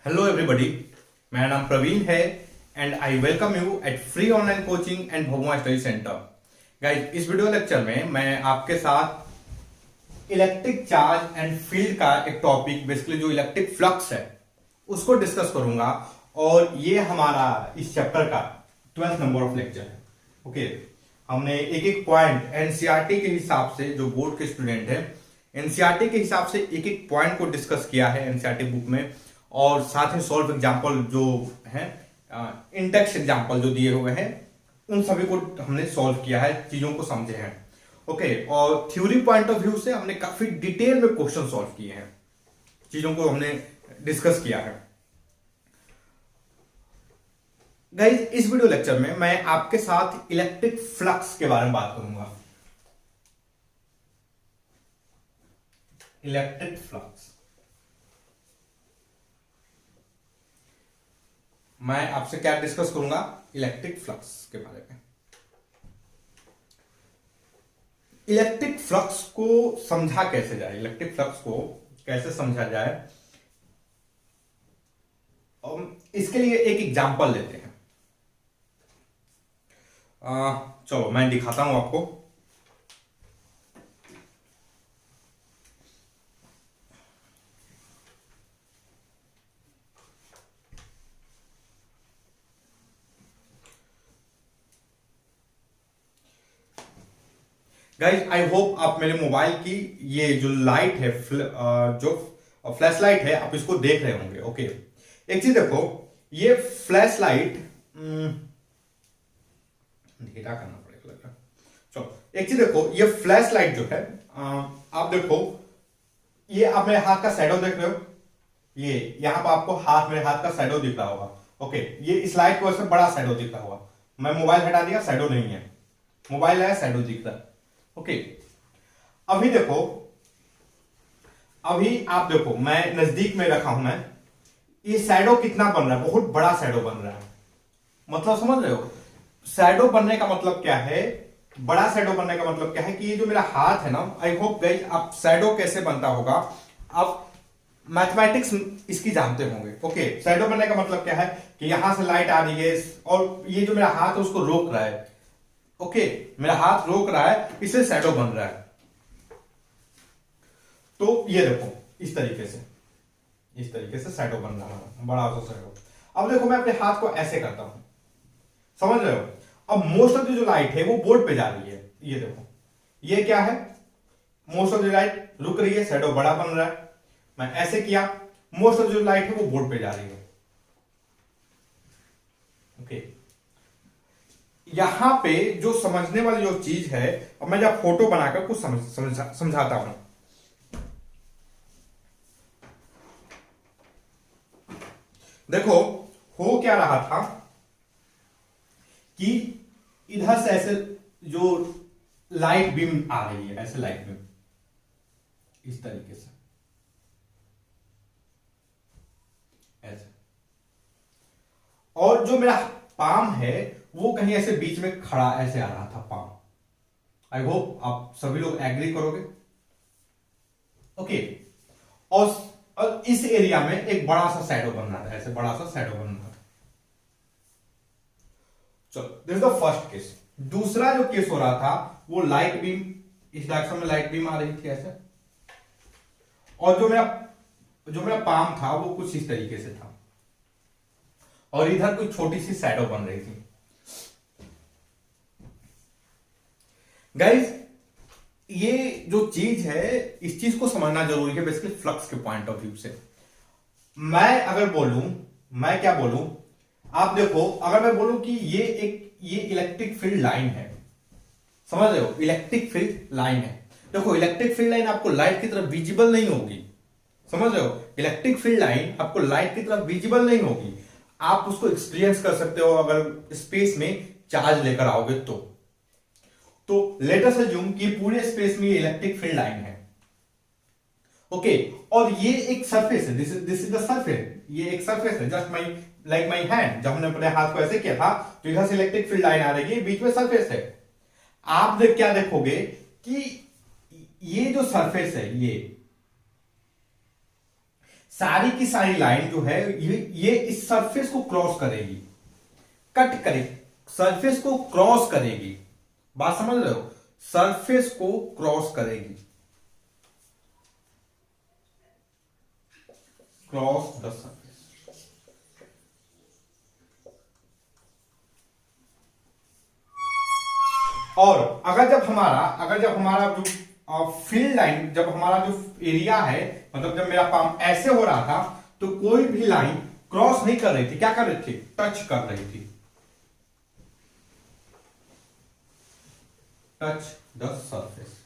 Hello everybody, मेरा नाम प्रवीण है and I welcome you at free online coaching and Bhagwan study centre. Guys, इस video lecture में मैं आपके साथ इलेक्ट्रिक चार्ज एंड फील्ड का एक टॉपिक, बेसिकली जो इलेक्ट्रिक फ्लक्स है उसको डिस्कस करूंगा। और ये हमारा इस चैप्टर का 12th नंबर ऑफ लेक्चर है। ओके, हमने एक एक पॉइंट एनसीईआरटी के हिसाब से, जो बोर्ड के स्टूडेंट है एनसीईआरटी के हिसाब से एक एक पॉइंट को डिस्कस किया है एनसीईआरटी बुक में, और साथ ही सॉल्व एग्जाम्पल जो है इंटेक्स एग्जाम्पल जो दिए हुए हैं उन सभी को हमने सॉल्व किया है, चीजों को समझे हैं। ओके, और थ्योरी पॉइंट ऑफ व्यू से हमने काफी डिटेल में क्वेश्चन सॉल्व किए हैं, चीजों को हमने डिस्कस किया है। गाइस, इस वीडियो लेक्चर में मैं आपके साथ इलेक्ट्रिक फ्लक्स के बारे में बात करूंगा। इलेक्ट्रिक फ्लक्स मैं आपसे क्या डिस्कस करूंगा? इलेक्ट्रिक फ्लक्स के बारे में। इलेक्ट्रिक फ्लक्स को समझा कैसे जाए, इलेक्ट्रिक फ्लक्स को कैसे समझा जाए, इसके लिए एक एग्जांपल लेते हैं। चलो मैं दिखाता हूं आपको। गाइज, आई होप आप मेरे मोबाइल की ये जो लाइट है, जो फ्लैश लाइट है, आप इसको देख रहे होंगे। ओके, एक चीज देखो, ये फ्लैश लाइट धीरा करना पड़ेगा लग रहा। चलो एक चीज देखो, ये फ्लैश लाइट जो है, आप देखो, ये आप मेरे हाथ का शैडो देख रहे हो, ये यहां पर आपको मेरे हाथ का शैडो दिख रहा होगा। ओके, ये इस लाइट की वजह से बड़ा शैडो दिख रहा होगा। मैं मोबाइल हटा दिया, शैडो नहीं है, मोबाइल है, शैडो दिख रहा है। ओके, अभी देखो, अभी आप देखो, मैं नजदीक में रखा हूं, मैं ये शैडो कितना बन रहा है, बहुत बड़ा शैडो बन रहा है। मतलब समझ रहे हो, शैडो बनने का मतलब क्या है, बड़ा शैडो बनने का मतलब क्या है कि ये जो मेरा हाथ है ना, आई होप गाइस आप शैडो कैसे बनता होगा, आप मैथमेटिक्स इसकी जानते होंगे। ओके, शैडो बनने का मतलब क्या है कि यहां से लाइट आ रही है और ये जो मेरा हाथ है उसको रोक रहा है। ओके, मेरा हाथ रोक रहा है, इससे शैडो बन रहा है। तो ये देखो, इस तरीके से शैडो बन रहा है, बड़ा सा शैडो। अब देखो, मैं अपने हाथ को ऐसे करता हूं, समझ रहे हो। अब मोस्ट ऑफ द जो लाइट है वो बोर्ड पे जा रही है, ये देखो, ये क्या है, मोस्ट ऑफ द लाइट रुक रही है, शैडो बड़ा बन रहा है। मैं ऐसे किया, मोस्ट ऑफ जो लाइट है वो बोर्ड पे जा रही है। ओके, यहां पे जो समझने वाली जो चीज है, अब मैं जब फोटो बनाकर कुछ समझाता हूं। देखो, हो क्या रहा था कि इधर से ऐसे जो लाइट बीम आ रही है, ऐसे लाइट बीम इस तरीके से, ऐसे, और जो मेरा पाम है वो कहीं ऐसे बीच में खड़ा ऐसे आ रहा था पाम। आई होप आप सभी लोग एग्री करोगे। ओके, और इस एरिया में एक बड़ा सा शैडो बन रहा था, ऐसे बड़ा सा शैडो बन रहा था। चलो, this is the first case. दूसरा जो केस हो रहा था, वो लाइट बीम, इस डायरेक्शन में लाइट बीम आ रही थी ऐसे, और जो मेरा पाम था वो कुछ इस तरीके से था, और इधर कोई छोटी सी शैडो बन रही थी। गाइज, ये जो चीज है, इस चीज को समझना जरूरी है, बेसिकली फ्लक्स के पॉइंट ऑफ व्यू से। मैं अगर बोलूं, मैं क्या बोलूं, आप देखो, अगर मैं बोलूं कि ये इलेक्ट्रिक फील्ड लाइन है, समझ रहे हो, इलेक्ट्रिक फील्ड लाइन है। देखो, इलेक्ट्रिक फील्ड लाइन आपको लाइट की तरफ विजिबल नहीं होगी, समझ रहे हो, इलेक्ट्रिक फील्ड लाइन आपको लाइट की तरफ विजिबल नहीं होगी। आप उसको एक्सपीरियंस कर सकते हो अगर स्पेस में चार्ज लेकर आओगे तो लेट अस अज्यूम कि पूरे स्पेस में ये इलेक्ट्रिक फील्ड लाइन है। ओके, और ये एक सरफेस है, दिस इज द सरफेस, ये एक सरफेस है, जस्ट लाइक माई हैंड। जब हमने अपने हाथ को ऐसे किया था तो इधर से इलेक्ट्रिक फील्ड लाइन आ रही है, बीच में सरफेस है। आप क्या देखोगे कि ये जो सरफेस है, ये सारी की सारी लाइन जो है ये इस सरफेस को क्रॉस करेगी, कट करेगी, सरफेस को क्रॉस करेगी। बात समझ रहे हो? सरफेस को क्रॉस करेगी, क्रॉस द सरफेस। और अगर जब हमारा जो फील्ड लाइन, जब हमारा जो एरिया है, मतलब जब मेरा पाम ऐसे हो रहा था, तो कोई भी लाइन क्रॉस नहीं कर रही थी, क्या कर रही थी? टच कर रही थी, टच द सरफेस।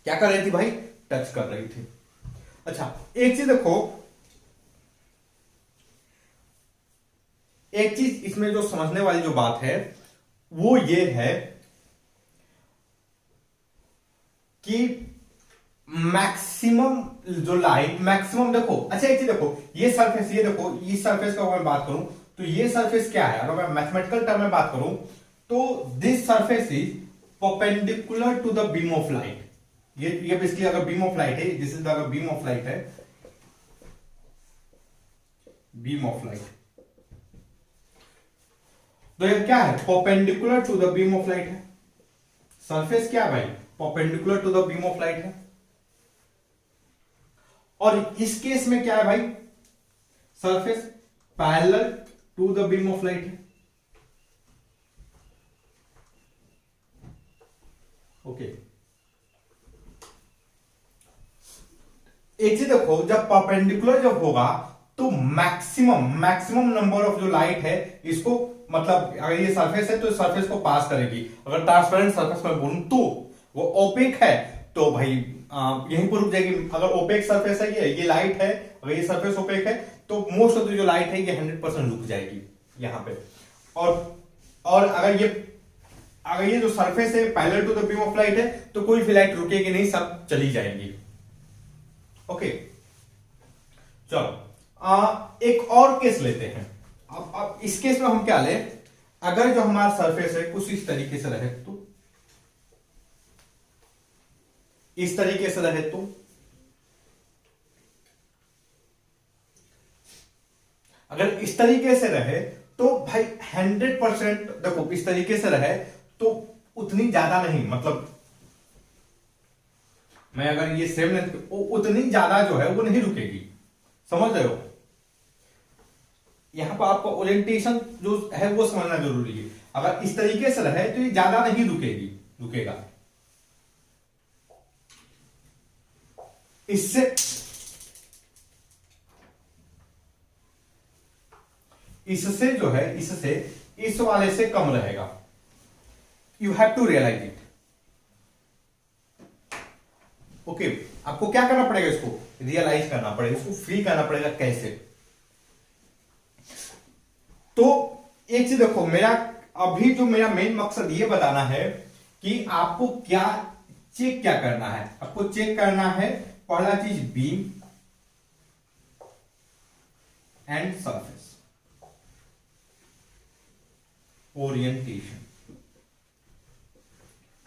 क्या कर रही थी भाई? टच कर रही थी। अच्छा, एक चीज देखो, एक चीज इसमें जो समझने वाली जो बात है वो ये है कि मैक्सिमम जो लाइन, मैक्सिमम देखो, अच्छा एक चीज देखो, ये सरफेस, ये देखो, इस सरफेस का अगर मैं बात करूं तो ये सरफेस क्या है? अगर मैं मैथमेटिकल टर्म में बात करूं तो this surface is perpendicular to the beam of light. ये बेसिकली अगर बीम ऑफ लाइट है, दिस इज अगर बीम ऑफ लाइट है, बीम ऑफ लाइट, तो ये क्या है? Perpendicular to the beam of light है। सरफेस क्या है भाई? Perpendicular to the beam of light है। और इस केस में क्या है भाई? Surface parallel to the beam of light है। ओके, एक चीज देखो, जब परपेंडिकुलर जब होगा तो मैक्सिमम नंबर ऑफ जो लाइट है इसको, मतलब अगर ये सरफेस है तो सरफेस को पास करेगी। अगर ट्रांसपेरेंट सरफेस में बोलूं तो वो ओपेक है तो भाई यहीं पर रुक जाएगी। अगर ओपेक सरफेस है, ये लाइट है, अगर ये सरफेस ओपेक है तो मोस्ट ऑफ द जो लाइट है ये 100% रुक जाएगी यहां पे। और अगर ये जो सरफेस है parallel to the beam of light है तो कोई भी लाइट रुकेगी नहीं, सब चली जाएंगी। ओके, चलो एक और केस लेते हैं। अब इस केस में हम क्या ले, अगर जो हमारा सरफेस है कुछ इस तरीके से रहे तो, इस तरीके से रहे तो, अगर इस तरीके से रहे तो भाई 100%, देखो इस तरीके से रहे तो उतनी ज्यादा नहीं, मतलब मैं अगर ये सेम उतनी ज्यादा जो है वो नहीं रुकेगी, समझ रहे हो? यहां पर आपको ओरिएंटेशन जो है वो समझना जरूरी है। अगर इस तरीके से रहे तो ये ज्यादा नहीं रुकेगा। इससे जो है, इससे इस वाले से कम रहेगा। You have to realise it. Okay, आपको क्या करना पड़ेगा? इसको रियलाइज करना पड़ेगा, इसको फील करना पड़ेगा। कैसे? तो एक चीज देखो, अभी जो मेरा मेन मकसद ये बताना है कि आपको क्या करना है। आपको चेक करना है पहला चीज beam and surface orientation,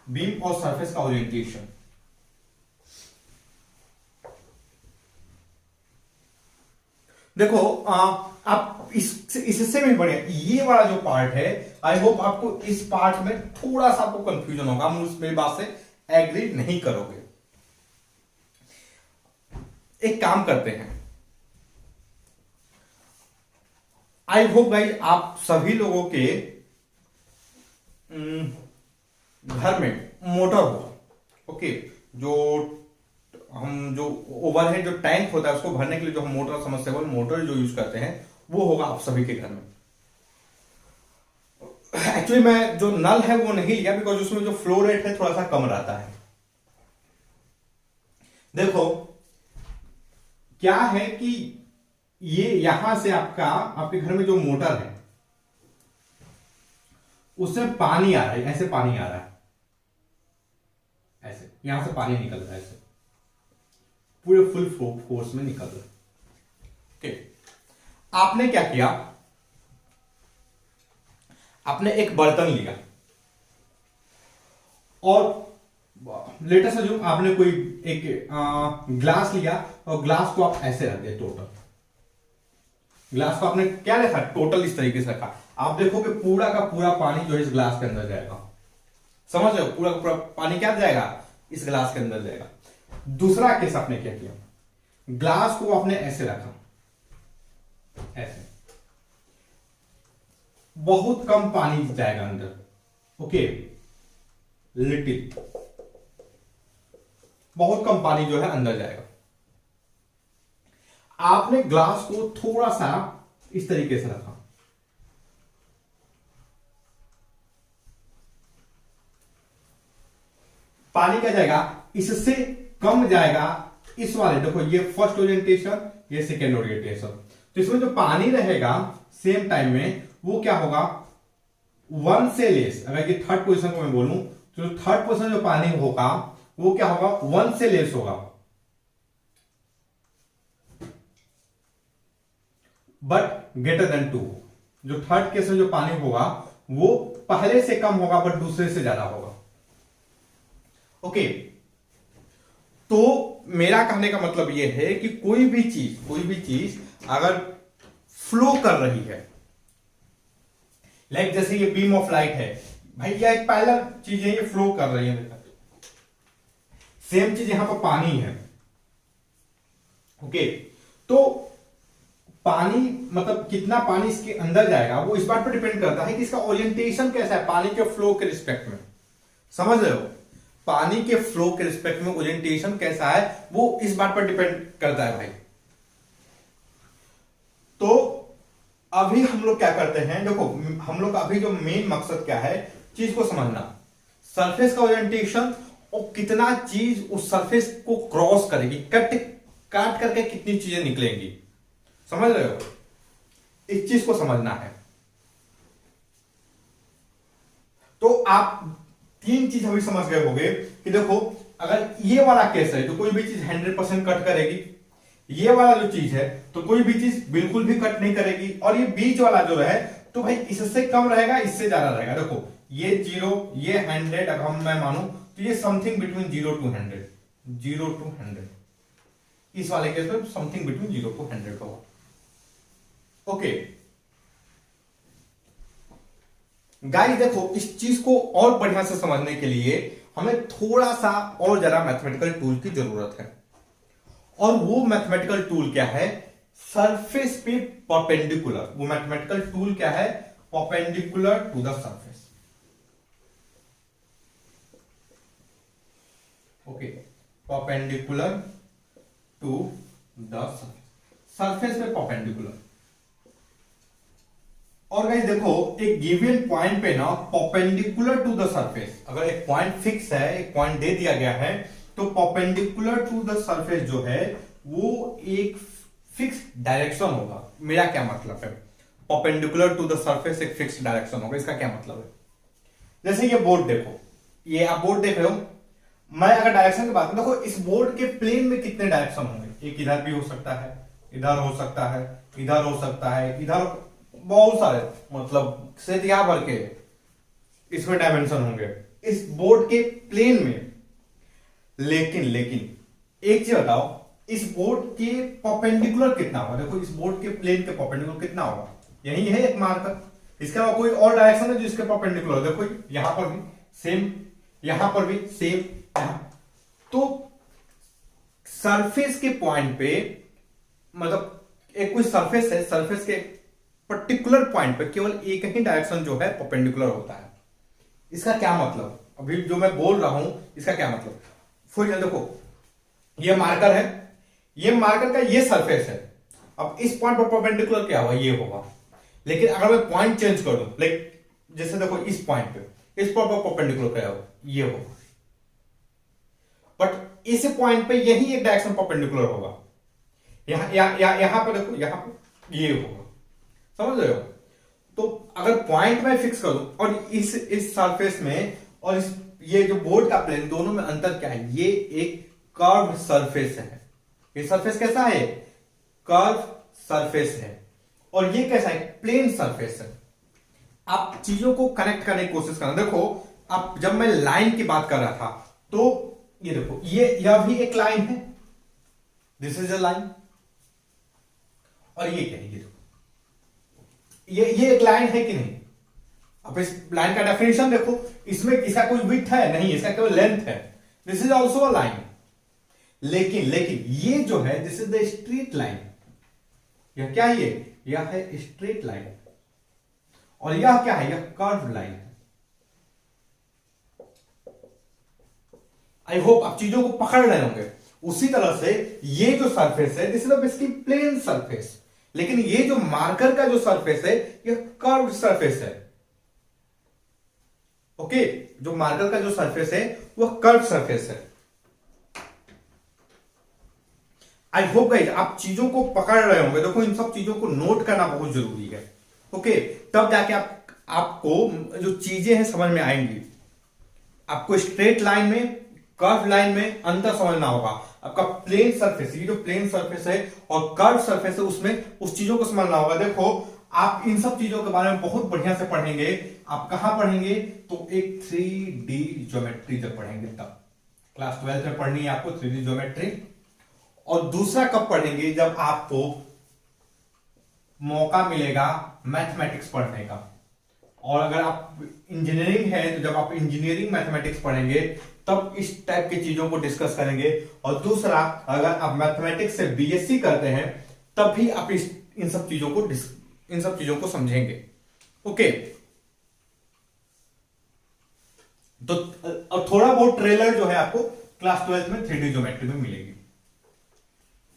beam और सरफेस का ओरिएंटेशन। देखो आप इससे भी बढ़िया ये वाला जो पार्ट है, आई होप आपको इस पार्ट में थोड़ा सा आपको कंफ्यूजन होगा, हम उस मेरी बात से एग्री नहीं करोगे। एक काम करते हैं, आई होप गाइस आप सभी लोगों के घर में मोटर होगा। ओके, जो ओवरहेड जो टैंक होता है उसको भरने के लिए जो हम मोटर, समरसेबल मोटर जो यूज करते हैं वो होगा आप सभी के घर में। एक्चुअली मैं जो नल है वो नहीं लिया बिकॉज उसमें जो फ्लो रेट है थोड़ा सा कम रहता है। देखो क्या है कि ये यहां से आपके घर में जो मोटर है उसमें पानी आ रहा है, ऐसे पानी आ रहा है, ऐसे यहां से पानी निकल रहा है, ऐसे पूरे फुल फोर्स में निकल रहा है। ओके, आपने क्या किया? आपने एक बर्तन लिया और लेटेस्ट जो आपने कोई एक ग्लास लिया और ग्लास को आप ऐसे रख दिया, टोटल ग्लास को आपने क्या रखा, टोटल इस तरीके से रखा। आप देखोगे पूरा का पूरा पानी जो है इस ग्लास के अंदर जाएगा। समझ रहे हो, पूरा का पूरा पानी क्या जाएगा, इस ग्लास के अंदर जाएगा। दूसरा केस आपने क्या किया, ग्लास को आपने ऐसे रखा, ऐसे, बहुत कम पानी जाएगा अंदर, ओके, लिटिल, बहुत कम पानी जो है अंदर जाएगा। आपने ग्लास को थोड़ा सा इस तरीके से रखा, पानी क्या जाएगा, इससे कम जाएगा इस वाले, देखो ये फर्स्ट ओरिएंटेशन, ये सेकेंड ओरिएंटेशन। तो इसमें जो पानी रहेगा सेम टाइम में वो क्या होगा, वन से लेस। अगर ये थर्ड पोजीशन को मैं बोलूं तो थर्ड पोजीशन जो पानी होगा वो क्या होगा, वन से लेस होगा, बट ग्रेटर देन टू। जो थर्ड केस में जो पानी होगा वो पहले से कम होगा बट दूसरे से ज्यादा होगा, ओके। तो मेरा कहने का मतलब यह है कि कोई भी चीज अगर फ्लो कर रही है, लाइक जैसे ये बीम ऑफ लाइट है भाई, यह एक पहला चीज है, ये फ्लो कर रही है। सेम चीज यहां पर पानी है, ओके। तो पानी मतलब कितना पानी इसके अंदर जाएगा वो इस बात पर डिपेंड करता है कि इसका ओरिएंटेशन कैसा है पानी के फ्लो के रिस्पेक्ट में। समझ रहे हो, पानी के फ्लो के रिस्पेक्ट में ओरिएंटेशन कैसा है वो इस बात पर डिपेंड करता है भाई। तो अभी हम लोग क्या करते हैं, देखो हम लोग का अभी जो मेन मकसद क्या है, चीज को समझना, सरफेस का ओरिएंटेशन और कितना चीज उस सरफेस को क्रॉस करेगी, काट करके कितनी चीजें निकलेंगी। समझ रहे हो, इस चीज को समझना है। तो आप तीन चीज अभी समझ गए होंगे कि देखो अगर ये वाला केस है तो कोई भी चीज 100% कट करेगी, ये वाला जो चीज है तो कोई भी चीज बिल्कुल भी कट नहीं करेगी, और ये बीच वाला जो है तो भाई इससे कम रहेगा, इससे ज्यादा रहेगा। देखो ये 0, ये 100, अगर हम मैं मानूं तो ये समथिंग बिटवीन 0 to 100, 0 to 100, इस वाले केस में समथिंग बिटवीन 0 to 100 होगा, ओके। गाइस देखो इस चीज को और बढ़िया से समझने के लिए हमें थोड़ा सा और ज्यादा मैथमेटिकल टूल की जरूरत है, और वो मैथमेटिकल टूल क्या है, सरफेस पे परपेंडिकुलर। वो मैथमेटिकल टूल क्या है, perpendicular to the surface, okay, perpendicular to the surface, surface पे परपेंडिकुलर। और गाइस देखो एक गिवन पॉइंट पे ना परपेंडिकुलर टू द सरफेस, अगर एक पॉइंट फिक्स है, एक पॉइंट दे दिया गया है, तो परपेंडिकुलर टू द सरफेस जो है वो एक फिक्स डायरेक्शन होगा। मेरा क्या मतलब है, परपेंडिकुलर टू द सरफेस एक फिक्स डायरेक्शन होगा, इसका क्या मतलब है, जैसे ये बोर्ड देखो, ये आप बोर्ड देख रहे हो, मैं अगर डायरेक्शन की बात करूं, देखो इस बोर्ड के प्लेन में कितने डायरेक्शन होंगे, एक इधर भी हो सकता है, इधर हो सकता है, इधर हो सकता है, इधर, बहुत सारे, मतलब सिर्फ यहां भर के इसमें डायमेंशन होंगे इस बोर्ड के प्लेन में। लेकिन एक चीज बताओ, इस बोर्ड के परपेंडिकुलर कितना होगा, देखो इस बोर्ड के प्लेन के परपेंडिकुलर कितना होगा, यही है एक मार्कर, इसके अलावा कोई और डायरेक्शन है जो इसके परपेंडिकुलर, देखो यहां पर भी सेम, यहां पर भी सेम, तो सरफेस के पॉइंट पे, मतलब एक कोई सरफेस है, सरफेस के पर्टिकुलर पॉइंट पे केवल एक ही डायरेक्शन जो है परपेंडिकुलर होता है। इसका क्या मतलब, अभी जो मैं बोल रहा हूं इसका क्या मतलब, फॉर एग्जाम्पल देखो ये मार्कर है, ये मार्कर का ये सरफेस है, अब इस पॉइंट पर परपेंडिकुलर क्या होगा, ये होगा। लेकिन अगर मैं पॉइंट चेंज कर दूं, लाइक जैसे देखो इस पॉइंट पे, इस पॉइंट पर परपेंडिकुलर क्या होगा, ये होगा, बट इस पॉइंट पे यही एक डायरेक्शन परपेंडिकुलर होगा, यहां पर देखो, यहां पर ये होगा। समझ रहे हो, तो अगर पॉइंट में फिक्स करूं और इस सरफेस में और इस ये जो बोर्ड का प्लेन, दोनों में अंतर क्या है, ये एक कर्व सरफेस है, ये सरफेस कैसा है, कर्व सरफेस है, और ये कैसा है, प्लेन सरफेस है। आप चीजों को कनेक्ट करने की कोशिश करना, देखो अब जब मैं लाइन की बात कर रहा था तो ये देखो, यह भी एक लाइन है, दिस इज अ लाइन। और ये क्या है, ये देखो, ये एक लाइन है कि नहीं? अब इस लाइन का डेफिनेशन देखो, इसमें इसका कोई विड्थ है नहीं, इसका केवल लेंथ है। This is also a line. लेकिन ये जो है, this is the straight line. यह क्या है? यह है स्ट्रेट लाइन। और यह क्या है? यह कर्व लाइन है। आई होप आप चीजों को पकड़ रहे होंगे। उसी तरह से ये जो सरफेस है, this is basically plane surface, लेकिन ये जो मार्कर का जो सरफेस है, यह कर्व सरफेस है। ओके, जो मार्कर का जो सरफेस है वह कर्व सरफेस है। आई होप गाइस आप चीजों को पकड़ रहे होंगे। देखो, इन सब चीजों को नोट करना बहुत जरूरी है। ओके, तब जाके आपको जो चीजें हैं समझ में आएंगी। आपको स्ट्रेट लाइन में, कर्व लाइन में अंतर समझना होगा। आपका प्लेन सरफेस, ये जो प्लेन सरफेस है और कर्व सरफेस है, उसमें उस चीजों को समझना होगा। देखो, आप इन सब चीजों के बारे में बहुत बढ़िया से पढ़ेंगे। आप कहां पढ़ेंगे? तो एक 3D ज्योमेट्री जब पढ़ेंगे तब। क्लास 12 में पढ़नी है आपको 3D ज्योमेट्री। और दूसरा कब पढ़ेंगे? जब आपको मौका मिलेगा मैथमेटिक्स पढ़ने का। और अगर आप इंजीनियरिंग है तो जब आप इंजीनियरिंग मैथमेटिक्स पढ़ेंगे तब इस टाइप की चीजों को डिस्कस करेंगे। और दूसरा, अगर आप मैथमेटिक्स से बीएससी करते हैं तब भी आप इन सब चीजों को समझेंगे। ओके, तो थोड़ा बहुत ट्रेलर जो है आपको क्लास 12 में 3D ज्योमेट्री में मिलेगी।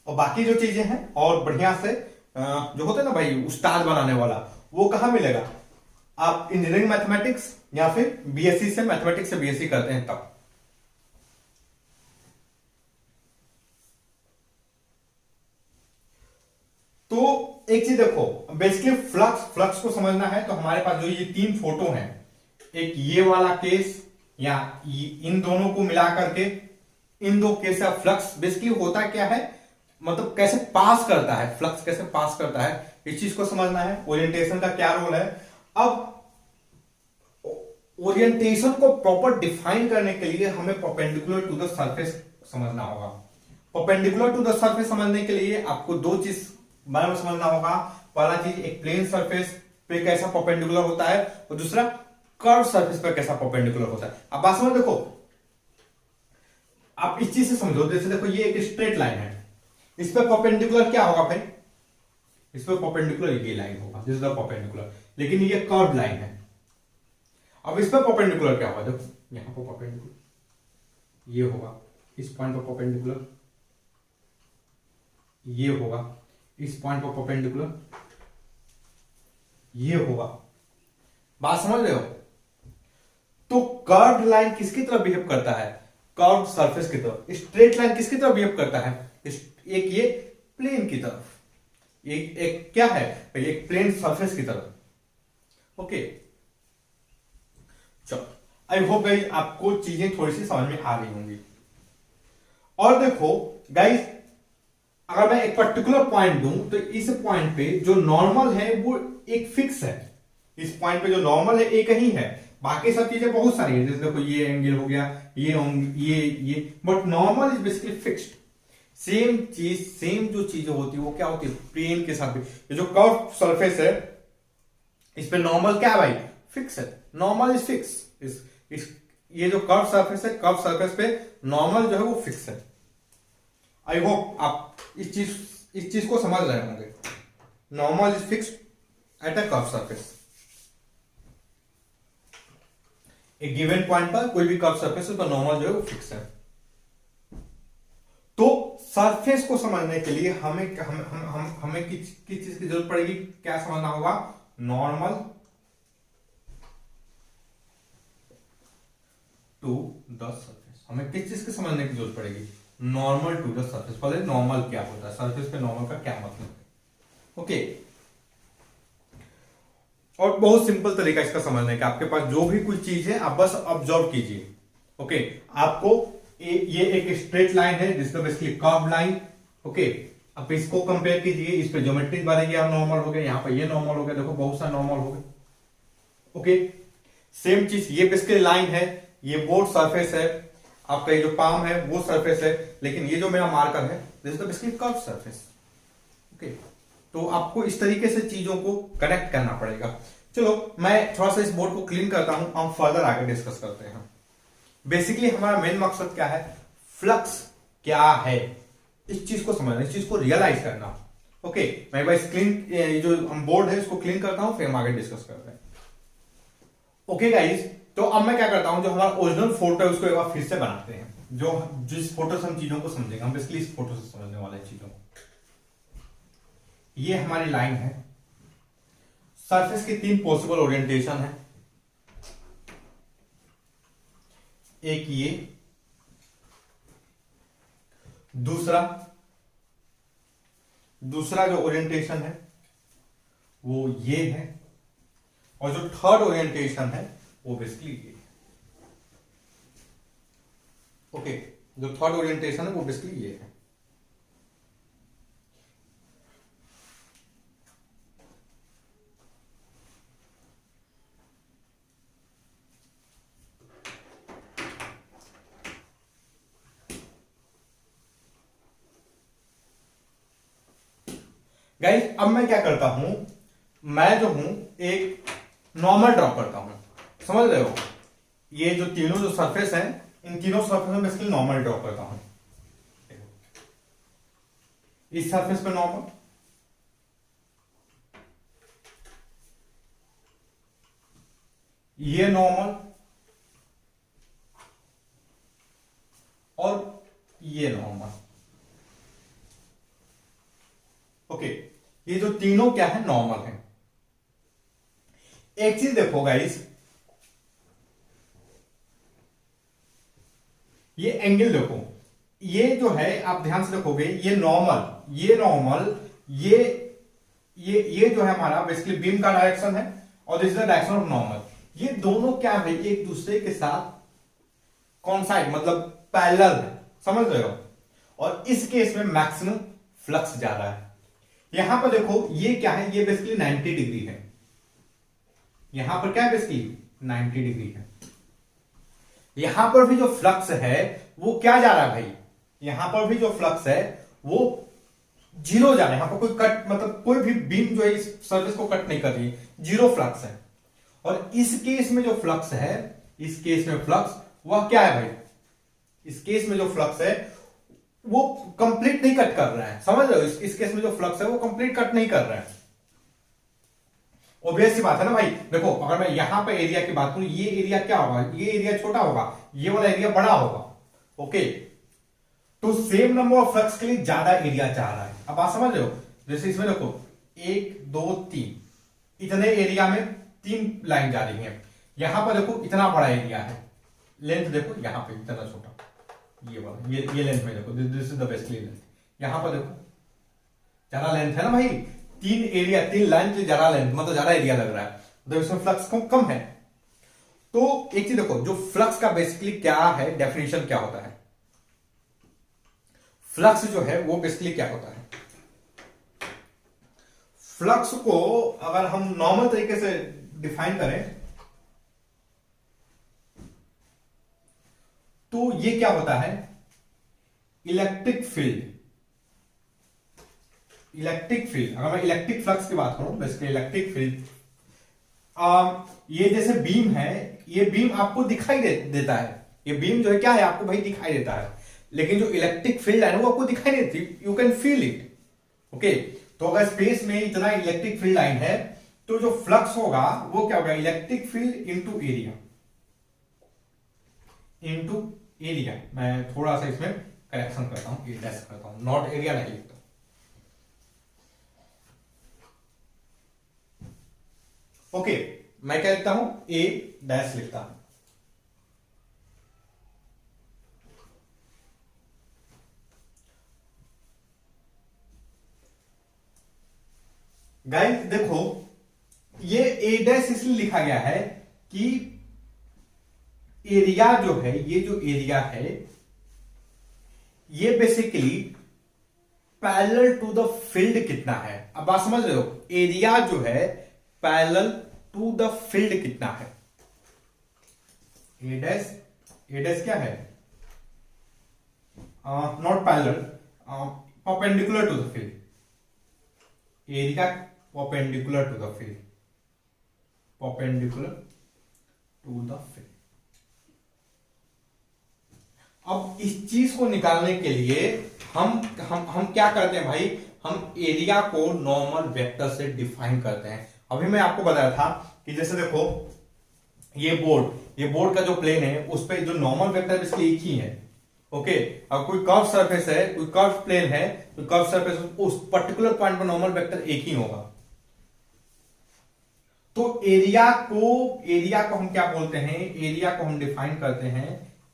और बाकी जो चीजें हैं और बढ़िया से जो होते हैं ना भाई उस्ताद बनाने वाला, वो कहां मिलेगा? आप इंजीनियरिंग मैथमेटिक्स या फिर बीएससी से, मैथमेटिक्स से बीएससी करते हैं तब। तो एक चीज देखो, बेसिकली फ्लक्स को समझना है तो हमारे पास जो ये 3 फोटो हैं, एक ये वाला केस या इन दोनों को मिला करके इन दो केस का फ्लक्स बेसिकली होता क्या है, मतलब कैसे पास करता है, फ्लक्स कैसे पास करता है, इस चीज को समझना है। ओरिएंटेशन का क्या रोल है? अब ओरिएंटेशन को प्रॉपर डिफाइन करने के लिए हमें परपेंडिकुलर टू द सरफेस समझना होगा। परपेंडिकुलर टू द सरफेस समझने के लिए आपको 2 चीज बारे में समझना होगा। पहला चीज, एक प्लेन सरफेस पे कैसा परपेंडिकुलर होता है, और दूसरा कर्व सरफेस पे कैसा परपेंडिकुलर होता है। अब बात समझ, देखो आप इस चीज से समझो। जैसे देखो, ये एक स्ट्रेट लाइन है, इस पे परपेंडिकुलर क्या होगा भाई? इस पे परपेंडिकुलर ये लाइन होगा, दिस इज द परपेंडिकुलर। लेकिन ये कर्व लाइन है। अब इस पे परपेंडिकुलर क्या होगा? देखो, यहां पर परपेंडिकुलर ये होगा, इस पॉइंट पर परपेंडिकुलर ये होगा, इस पॉइंट पर परपेंडिकुलर ये होगा। बात समझ रहे हो? तो कर्व लाइन किसकी तरह बिहेव करता है? कर्व सरफेस की तरफ। स्ट्रेट लाइन किसकी तरह बिहेव करता है? एक ये प्लेन की तरफ, एक क्या है, एक प्लेन सरफेस की तरफ। ओके, चलो, आई होप गाइस आपको चीजें थोड़ी सी समझ में आ गई होंगी। और देखो गाइस, अगर मैं एक पर्टिकुलर पॉइंट दूं तो इस पॉइंट पे जो नॉर्मल है वो एक फिक्स है। इस पॉइंट पे जो नॉर्मल है एक ही है, बाकी सब चीजें बहुत सारी है। जैसे देखो, ये एंगल हो गया, ये but normal is basically fixed. Same चीज, सेम जो चीजें होती है वो क्या होती है? प्लेन के साथ। ये जो कर्व सरफेस है इस पे नॉर्मल क्या है भाई? फिक्स है। Normal is fix. ये जो कर्व सरफेस है, कर्व सरफेस पे नॉर्मल जो है वो फिक्स है। आई होप आप इस चीज को समझ रहे होंगे। Normal is fixed at a curve surface. एक गिवन पॉइंट पर कोई भी कर्व सरफेस है तो नॉर्मल जो है वो फिक्स है। तो सरफेस को समझने के लिए हमें किस चीज की जरूरत पड़ेगी? क्या समझना होगा? Normal to the surface. हमें किस चीज की समझने की जरूरत पड़ेगी? Normal to the surface. पहले नॉर्मल क्या होता है, सरफेस पे नॉर्मल का क्या मतलब है। ओके, और बहुत सिंपल तरीका इसका समझने का, आपके पास जो भी कोई चीज है आप बस ऑब्जर्व कीजिए। ओके, आपको ये एक स्ट्रेट लाइन है जिसका बेसिकली कर्व लाइन। ओके, अब इसको कंपेयर कीजिए, इस पे ज्योमेट्री बनेगी, आप नॉर्मल हो गए, यहां पर ये नॉर्मल हो गया, देखो बहुत सारे नॉर्मल हो गए। ओके, सेम चीज ये बेसिकली लाइन है, ये बोर्ड सरफेस है। आपका ये जो पाम है वो सरफेस है, लेकिन ये जो मेरा मार्कर है this is the basically curve surface. Okay, तो आपको इस तरीके से चीजों को कनेक्ट करना पड़ेगा। चलो मैं थोड़ा सा इस बोर्ड को क्लीन करता हूं, हम फर्दर आगे डिस्कस करते हैं। बेसिकली हमारा मेन मकसद क्या है, फ्लक्स क्या है, इस चीज को समझना, इस चीज को रियलाइज करना। ओके, मैं भाई क्लीन ये जो बोर्ड है इसको क्लीन करता हूं, फिर हम आगे डिस्कस करते हैं। ओके गाइस, तो अब मैं क्या करता हूं, जो हमारा ओरिजिनल फोटो है उसको एक बार फिर से बनाते हैं, जो जिस फोटो से हम चीजों को समझेंगे, हम बेसिकली इस फोटो से समझने वाले चीजों को। ये हमारी लाइन है, सरफेस की 3 पॉसिबल ओरिएंटेशन है, एक ये, दूसरा जो ओरिएंटेशन है वो ये है, और जो थर्ड ओरिएंटेशन है वो बेसिकली ये है। ओके, जो थर्ड ओरिएंटेशन है वो बेसिकली ये है। गाइस, अब मैं क्या करता हूं, मैं जो हूं एक नॉर्मल ड्रॉ करता हूं, समझ रहे हो। ये जो तीनों जो सरफेस हैं, इन तीनों सरफेस में बेसिकली नॉर्मल ड्रॉ करता हूं। इस सरफेस पे नॉर्मल, ये नॉर्मल, और ये नॉर्मल। ओके, ये जो तीनों क्या है, नॉर्मल है। एक चीज देखो गाइस, ये एंगल देखो, ये जो है आप ध्यान से देखोगे, ये नॉर्मल, ये नॉर्मल, ये जो है हमारा बेसिकली बीम का डायरेक्शन है, और this is the direction of normal. ये दोनों क्या है, एक दूसरे के साथ कॉन्साइड मतलब पैरेलल है, समझ रहे हो। और इस केस में मैक्सिमम फ्लक्स ज्यादा है। यहां पर देखो ये क्या है, ये बेसिकली 90 डिग्री है, यहां पर क्या है बेसिकली 90 डिग्री है। यहां पर भी जो फ्लक्स है वो क्या जा रहा है भाई, यहां पर भी जो फ्लक्स है वो जीरो जा रहा है। यहां पर कोई कट मतलब कोई भी बीम जो है इस सरफेस को कट नहीं कर रही है, जीरो फ्लक्स है। और इस केस में जो फ्लक्स है, इस केस में फ्लक्स वह क्या है भाई, इस केस में जो फ्लक्स है वो कंप्लीट नहीं कट कर रहा है, समझ रहे हो। इस केस में जो फ्लक्स है वो कंप्लीट कट नहीं कर रहा है। ऑब्वियस सी बात है ना भाई। देखो अगर मैं यहां पे एरिया की बात करूं, ये एरिया क्या होगा, ये एरिया छोटा होगा, ये वाला एरिया बड़ा होगा। ओके, तो सेम नंबर ऑफ फ्लक्स के लिए ज्यादा एरिया चाह रहा है। अब बात समझ रहे हो, जैसे इसमें देखो 1 2 3, इतने एरिया में 3 लाइन जा रही है। यहां पर देखो इतना बड़ा एरिया है, लेंथ देखो यहां पे इतना छोटा, ये वाला ये लेंथ में देखो, this is the best length. यहां पर देखो ज्यादा लेंथ है ना भाई, 3 एरिया 3 लाइन के ज्यादा लेंथ मतलब ज्यादा एरिया लग रहा है, तो इसमें फ्लक्स कम है। तो एक चीज देखो, जो फ्लक्स का बेसिकली क्या है, डेफिनेशन क्या होता है, फ्लक्स जो है वो बेसिकली क्या होता है। फ्लक्स को अगर हम नॉर्मल तरीके से डिफाइन करें तो ये क्या होता है, इलेक्ट्रिक फील्ड। इलेक्ट्रिक फील्ड, अगर मैं इलेक्ट्रिक फ्लक्स की बात करूं, बेसिकली इलेक्ट्रिक फील्ड, ये जैसे बीम है, ये बीम आपको दिखाई देता है, ये बीम जो है क्या है आपको भाई दिखाई देता है, लेकिन जो इलेक्ट्रिक फील्ड है वो आपको दिखाई नहीं देती, you can feel it. Okay, तो अगर स्पेस में इतना इलेक्ट्रिक फील्ड लाइन है तो जो फ्लक्स होगा वो क्या होगा, electric field into area, into area. मैं थोड़ा सा इसमें करेक्शन करता हूं, डैश करता हूं, नॉट एरिया नहीं लिखता। ओके, मैं क्या लिखता हूं, ए डैश लिखता हूं। गाइस देखो, ये ए डैश इसलिए लिखा गया है कि एरिया जो है, ये जो एरिया है ये basically parallel to the field कितना है। अब बात समझ रहे हो, एरिया जो है पैरेलल टू द फील्ड कितना है। ए डैश क्या है, not parallel, perpendicular to the field, area perpendicular to the field, perpendicular to the field. अब इस चीज को निकालने के लिए हम क्या करते हैं भाई, हम एरिया को नॉर्मल वेक्टर से डिफाइन करते हैं। अभी मैं आपको बताया था कि जैसे देखो ये बोर्ड का जो प्लेन है उस पे जो नॉर्मल वेक्टर इसके एक ही है। ओके, अब कोई कर्व सरफेस है, कोई कर्व प्लेन है, तो कर्व सरफेस उस पर्टिकुलर पॉइंट पर नॉर्मल वेक्टर एक ही होगा। तो एरिया को हम क्या बोलते हैं, एरिया को हम डिफाइन करते हैं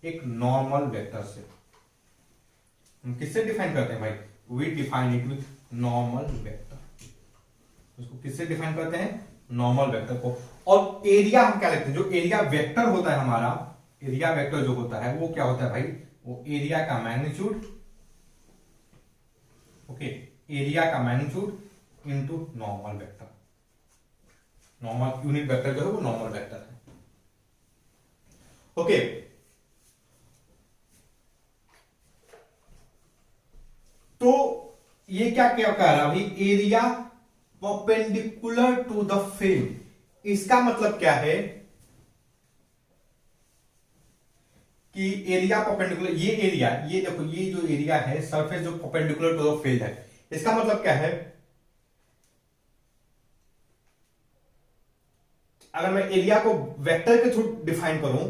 एक नॉर्मल वेक्टर से। हम किससे डिफाइन करते हैं भाई, we define it with normal vector. उसको किससे डिफाइन करते हैं, नॉर्मल वेक्टर को। और एरिया हम क्या लिखते हैं, जो एरिया वेक्टर होता है हमारा, एरिया वेक्टर जो होता है वो क्या होता है भाई, वो एरिया का मैग्नीट्यूड, ओके, एरिया का magnitude into normal vector. Normal unit vector जो है वो नॉर्मल वेक्टर है। ओके, तो ये क्या क्या कह रहा है, area perpendicular to the field. इसका मतलब क्या है कि एरिया परपेंडिकुलर, ये एरिया, ये देखो ये जो एरिया है सरफेस जो परपेंडिकुलर टू द फील्ड है, इसका मतलब क्या है, अगर मैं एरिया को वेक्टर के थ्रू डिफाइन करूं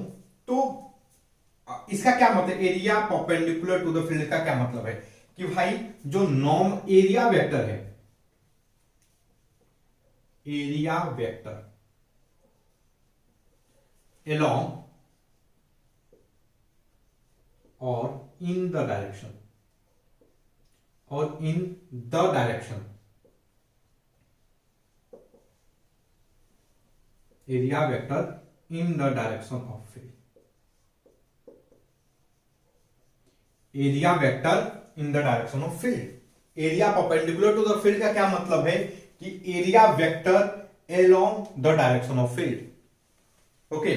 तो इसका क्या मतलब, area perpendicular to the field का क्या मतलब है कि भाई जो नॉर्म एरिया वेक्टर है, area vector along or in the direction, or in the direction, area vector in the direction of field, area vector in the direction of field। Area perpendicular to the field का क्या मतलब है कि area vector along the direction of field. Okay,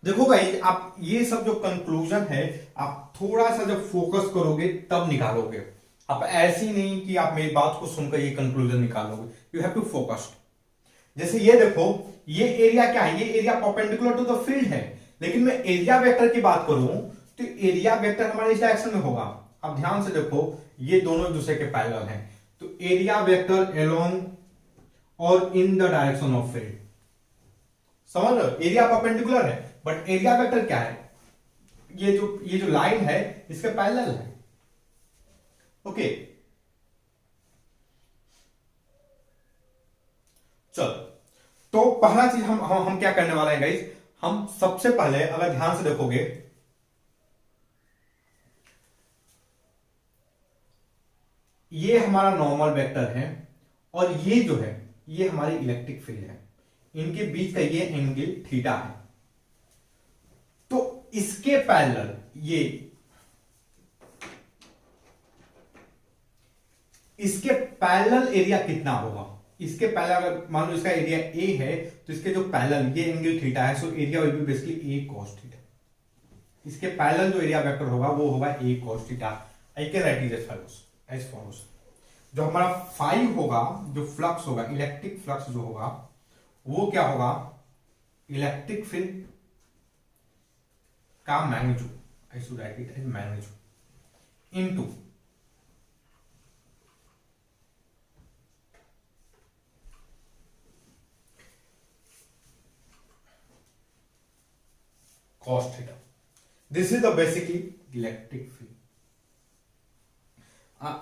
देखो भाई आप ये सब जो कंक्लूजन है आप थोड़ा सा जब फोकस करोगे तब निकालोगे। आप ऐसी नहीं कि आप मेरी बात को सुनकर ये कंक्लूजन निकालोगे, यू हैव टू फोकस्ड। जैसे ये देखो, ये एरिया क्या है, ये area perpendicular to the field है, लेकिन मैं एरिया वेक्टर की बात करूं तो एरिया वेक्टर हमारे इस डायरेक्शन में होगा। अब ध्यान से देखो, ये दोनों एक दूसरे के पैरेलल हैं, तो एरिया वेक्टर अलोंग और in the direction of field, समझ लो, एरिया परपेंडिकुलर है बट एरिया वेक्टर क्या है, ये जो लाइन है इसके पैरेलल है। ओके, चलो, तो पहला चीज हम क्या करने वाले हैं गाइस, हम सबसे पहले अगर ध्यान से देखोगे, ये हमारा नॉर्मल वेक्टर है और ये जो है ये हमारी इलेक्ट्रिक फील्ड है, इनके बीच का ये एंगल थीटा है। तो इसके पैरेलल ये, इसके पैरेलल एरिया कितना होगा, इसके पैरेलल अगर मान लो इसका एरिया ए है तो इसके जो पैरेलल ये एंगल थीटा है, so area will be basically A cos theta. इसके पैरेलल जो एरिया वेक्टर होगा वो होगा A cos theta. I can write it as follows. जो हमारा फाई होगा, जो फ्लक्स होगा, इलेक्ट्रिक फ्लक्स जो होगा वो क्या होगा, इलेक्ट्रिक फील्ड का magnitude, I should write it as magnitude into cos theta। This is the basically electric field,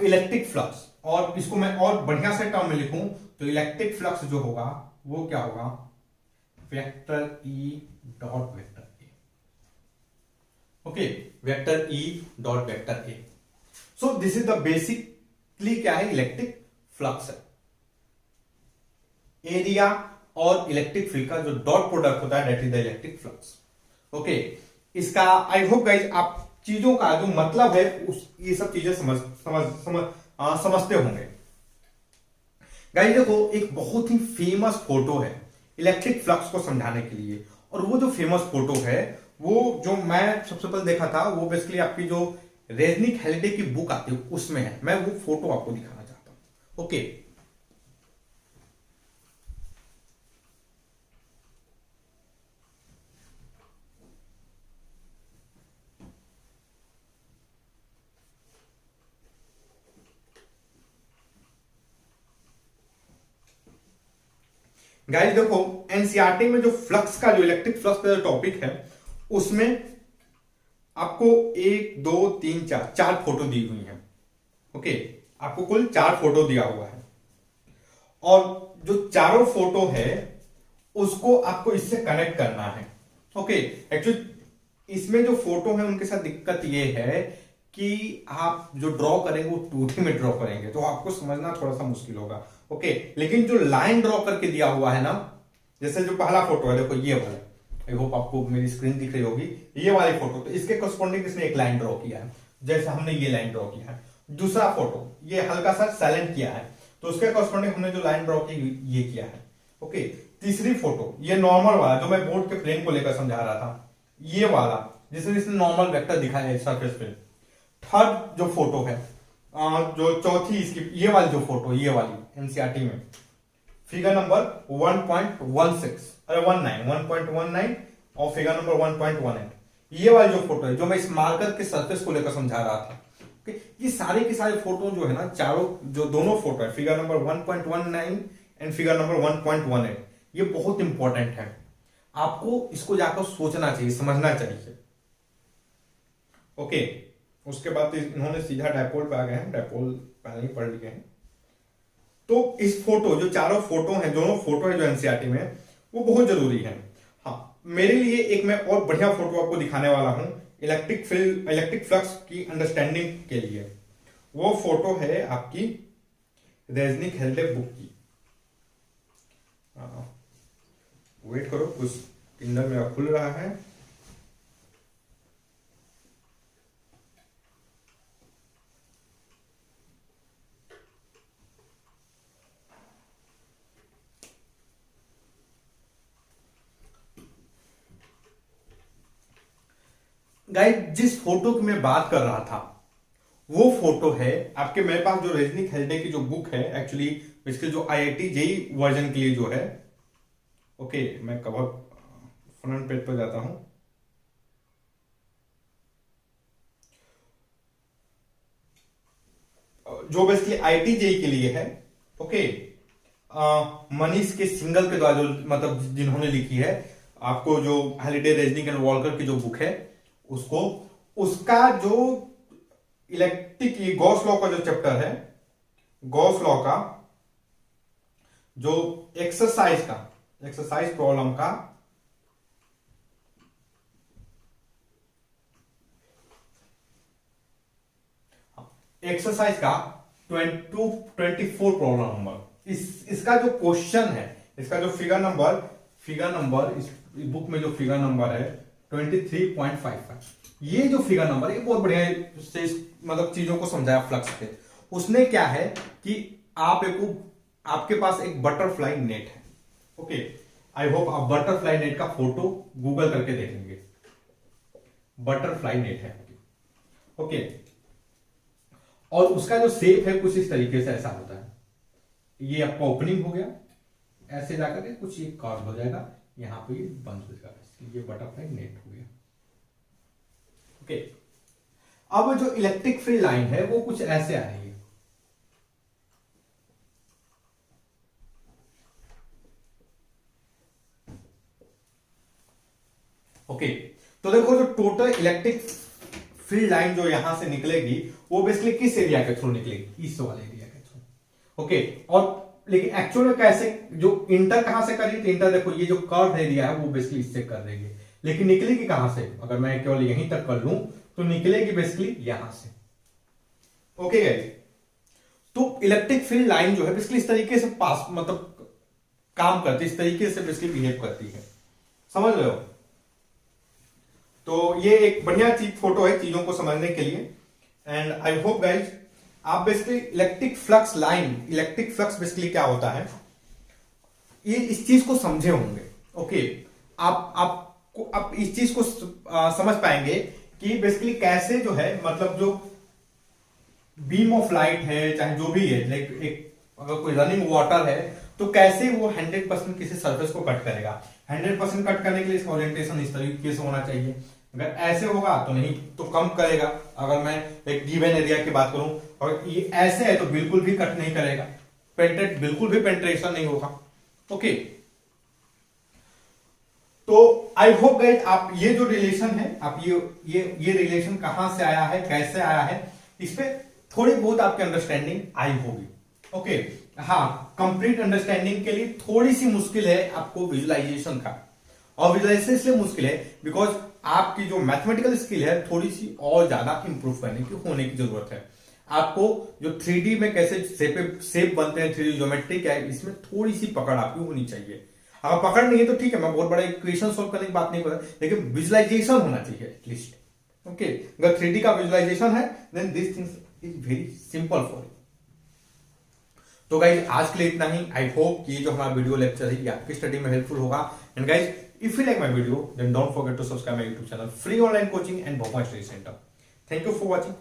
electric flux. और इसको मैं और बढ़िया से टर्म में लिखूं तो इलेक्ट्रिक फ्लक्स जो होगा वो क्या होगा, vector E dot vector A. Okay, vector E dot vector A. So this is the basically क्या है, इलेक्ट्रिक फ्लक्स है। एरिया और इलेक्ट्रिक फील्ड का जो डॉट प्रोडक्ट होता है that is the electric flux. Okay, इसका आई होप गाइज आप चीजों का जो मतलब है ये सब चीजें समझते होंगे। गाइज देखो, एक बहुत ही फेमस फोटो है इलेक्ट्रिक फ्लक्स को समझाने के लिए, और वो जो फेमस फोटो है वो जो मैं सबसे पहले देखा था वो बेसिकली आपकी जो रेजनिक हेलिडे की बुक आती है उसमें है। मैं वो फोटो आपको दिखाना चाहता हूं। ओके, गाइस देखो, एनसीईआरटी में जो फ्लक्स का जो इलेक्ट्रिक फ्लक्स का जो टॉपिक है उसमें आपको 1 2 3 4 फोटो दी हुई है। ओके, आपको कुल 4 फोटो दिया हुआ है और जो चारों फोटो है उसको आपको इससे कनेक्ट करना है। ओके, एक्चुअली इसमें जो फोटो है उनके साथ दिक्कत ये है कि आप जो ड्रॉ करेंगे वो 2D में ड्रॉ करेंगे तो आपको समझना थोड़ा सा मुश्किल होगा। ओके, लेकिन जो लाइन ड्रॉ करके दिया हुआ है ना, जैसे जो पहला फोटो है देखो ये वाला, आई होप आपको मेरी स्क्रीन दिख रही होगी, ये वाली फोटो, तो इसके करस्पॉन्डिंग इसने एक लाइन ड्रॉ किया है जैसे हमने ये लाइन ड्रॉ किया है। दूसरा फोटो ये हल्का सा साइलेंट किया है तो उसके करस्पॉन्डिंग हमने जो लाइन ड्रॉ की ये किया है। ओके, तीसरी फोटो ये नॉर्मल वाला जो मैं बोर्ड के प्लेन को लेकर समझा रहा था, ये वाला जिसमें इसने नॉर्मल वेक्टर दिखाया है सरफेस पे। थर्ड जो फोटो है जो चौथी इसकी ये वाली जो फोटो, ये वाली एनसीईआरटी में फिगर नंबर 1.16 अरे 1.19 और फिगर नंबर 1.18, ये वाली जो फोटो है जो मैं इस मार्कर के सरफेस को लेकर समझा रहा था। ओके, ये सारे के सारे फोटो जो है ना, चारों जो दोनों फोटो है figure number 1.19 and figure number 1.18, ये बहुत इंपॉर्टेंट है। आपको इसको जाकर सोचना चाहिए, समझना चाहिए। ओके, उसके बाद इन्होंने सीधा डायपोल पे आ गए हैं, डायपोल पहले ही पढ़ लिए हैं। तो इस फोटो जो चारों फोटो हैं, दोनों फोटो है जो एनसीईआरटी में, वो बहुत जरूरी है। हाँ, मेरे लिए एक मैं और बढ़िया फोटो आपको दिखाने वाला हूं इलेक्ट्रिक फ्लक्स की अंडरस्टैंडिंग के लिए। वो फोटो है आपकी रेजनिक हेल्डे बुक की। वेट करो, कुछ किंडल मेरा खुल रहा है। गाइस, जिस फोटो की मैं बात कर रहा था वो फोटो है आपके, मेरे पास जो रेजनिक हेल्डे की जो बुक है एक्चुअली इसके जो आईआईटी जेई वर्जन के लिए जो है। ओके, मैं कवर फ्रंट पेज पर जाता हूं। जो बेसिकली आईआईटी जेई के लिए है। ओके, मनीष के सिंगल के द्वारा जो मतलब जिन्होंने लिखी है, आपको जो हेलिडे रेजनिक एंड वॉल्कर की जो बुक है उसको, उसका जो इलेक्ट्रिक गॉस लॉ का जो चैप्टर है, गॉस लॉ का जो एक्सरसाइज प्रॉब्लम का एक्सरसाइज का 24 प्रॉब्लम नंबर, इसका जो क्वेश्चन है, इसका जो फिगर नंबर इस बुक में जो फिगर नंबर है 23.55, ये जो फिगर नंबर है बहुत बढ़िया से मतलब चीजों को समझाया फ्लक्स पे। उसने क्या है कि आपके पास एक बटरफ्लाई नेट है। ओके, आई होप आप बटरफ्लाई नेट का फोटो गूगल करके देखेंगे, बटरफ्लाई नेट है। ओके, और उसका जो शेप है कुछ इस तरीके से ऐसा होता है, ये आपका ओपनिंग हो गया, ऐसे जाकर के कुछ ये कर्व हो जाएगा, यहां पे ये बंद हो जाएगा, ये बटरफ्लाई नेट हो गया। ओके, अब जो इलेक्ट्रिक फील्ड लाइन है वो कुछ ऐसे आ रही है। ओके, तो देखो जो टोटल इलेक्ट्रिक फील्ड लाइन जो यहां से निकलेगी वो बेसिकली किस एरिया के थ्रू निकलेगी, इस वाले एरिया के थ्रू। ओके, और लेकिन एक्चुअल में कैसे, जो इंटर कहां से कर रही थी, इंटर देखो ये जो कर्व एरिया है वो बेसिकली इससे कर देगी, लेकिन निकलेगी कहां से, अगर मैं केवल यहीं तक कर लूं तो निकलेगी बेसिकली यहां से। ओके गाइस, तो इलेक्ट्रिक फील्ड लाइन जो है बेसिकली इस तरीके से पास मतलब काम करती है, इस तरीके से बेसिकली बिहेव करती है, समझ रहे हो। तो ये एक बढ़िया चीज फोटो है चीजों को समझने के लिए। एंड आई होप गाइज आप बेसिकली इलेक्ट्रिक फ्लक्स बेसिकली क्या होता है ये इस चीज को समझे होंगे। ओके, आप आप इस चीज को समझ पाएंगे कि बेसिकली कैसे जो है, मतलब जो बीम ऑफ लाइट है चाहे जो भी है, लाइक एक अगर कोई रनिंग वाटर है तो कैसे वो 100% किसी सरफेस को कट करेगा। 100% कट करने के लिए इसका ओरिएंटेशन इस तरीके से होना चाहिए। अगर ऐसे होगा तो नहीं तो कम करेगा। अगर मैं एक गिवन एरिया की बात करूं और ये ऐसे है तो बिल्कुल भी कट नहीं करेगा, पेंट्रेट बिल्कुल भी पेंट्रेशन नहीं होगा। ओके, तो आई होप गाइस आप ये जो रिलेशन है, आप ये रिलेशन कहां से आया है, कैसे आया है, इस पे थोड़ी बहुत आपकी अंडरस्टैंडिंग आई होगी। ओके, हाँ, कंप्लीट अंडरस्टैंडिंग के लिए थोड़ी सी मुश्किल है आपको विजुअलाइजेशन का, और विजुअलाइजेशन इसलिए मुश्किल है बिकॉज आपकी जो मैथमेटिकल स्किल है थोड़ी सी और ज्यादा इंप्रूव करने की होने की जरूरत है। आपको जो 3D में कैसे शेप बनते हैं, 3D ज्योमेट्री क्या है, इसमें थोड़ी सी पकड़ आपकी होनी चाहिए। अगर पकड़ नहीं है तो ठीक है, मैं बहुत बड़ा इक्वेशन सोल्व करने की बात नहीं कर रहा, लेकिन विजुअलाइजेशन होना चाहिए एटलीस्ट। ओके, अगर 3D का विजुअलाइजेशन है then this things is very simple for you. तो गाइज आज के लिए इतना ही। आई होप कि जो हमारा वीडियो लेक्चर है ये आपकी स्टडी में हेल्पफुल होगा। And guys if you like my video then don't forget to subscribe my YouTube channel free online coaching and Bhopal study centre. Thank you for watching.